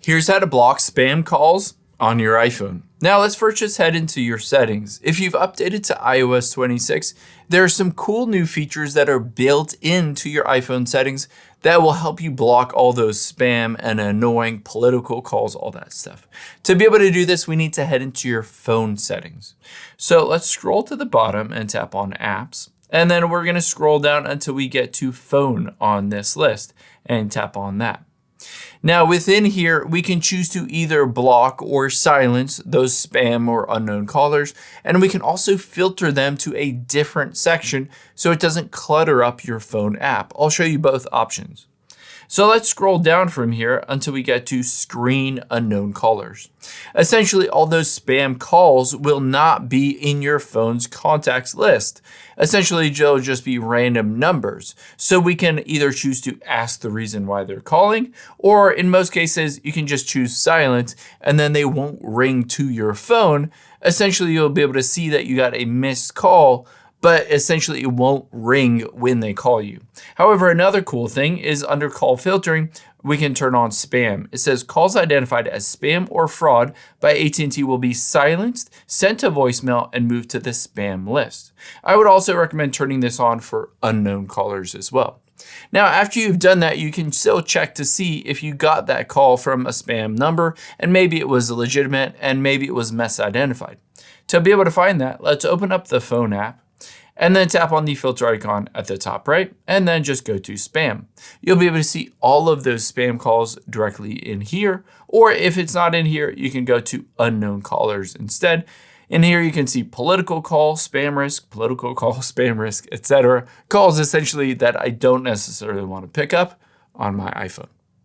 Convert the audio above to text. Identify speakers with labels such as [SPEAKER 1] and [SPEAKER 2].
[SPEAKER 1] Here's how to block spam calls on your iPhone. Now let's first just head into your settings. If you've updated to iOS 26, there are some cool new features that are built into your iPhone settings that will help you block all those spam and annoying political calls, all that stuff. To be able to do this, we need to head into your phone settings. So let's scroll to the bottom and tap on apps. And then we're gonna scroll down until we get to phone on this list and tap on that. Now within here, we can choose to either block or silence those spam or unknown callers, and we can also filter them to a different section so it doesn't clutter up your phone app. I'll show you both options. So let's scroll down from here until we get to screen unknown callers. Essentially, all those spam calls will not be in your phone's contacts list. Essentially, they'll just be random numbers. So we can either choose to ask the reason why they're calling, or in most cases, you can just choose silent and then they won't ring to your phone. Essentially, you'll be able to see that you got a missed call, but essentially it won't ring when they call you. However, another cool thing is under call filtering, we can turn on spam. It says calls identified as spam or fraud by AT&T will be silenced, sent to voicemail, and moved to the spam list. I would also recommend turning this on for unknown callers as well. Now, after you've done that, you can still check to see if you got that call from a spam number, and maybe it was legitimate, and maybe it was misidentified. To be able to find that, let's open up the phone app, and then tap on the filter icon at the top right, and then just go to spam. You'll be able to see all of those spam calls directly in here, or if it's not in here, you can go to unknown callers instead. In here, you can see political call, spam risk, political call, spam risk, etc. Calls essentially that I don't necessarily want to pick up on my iPhone.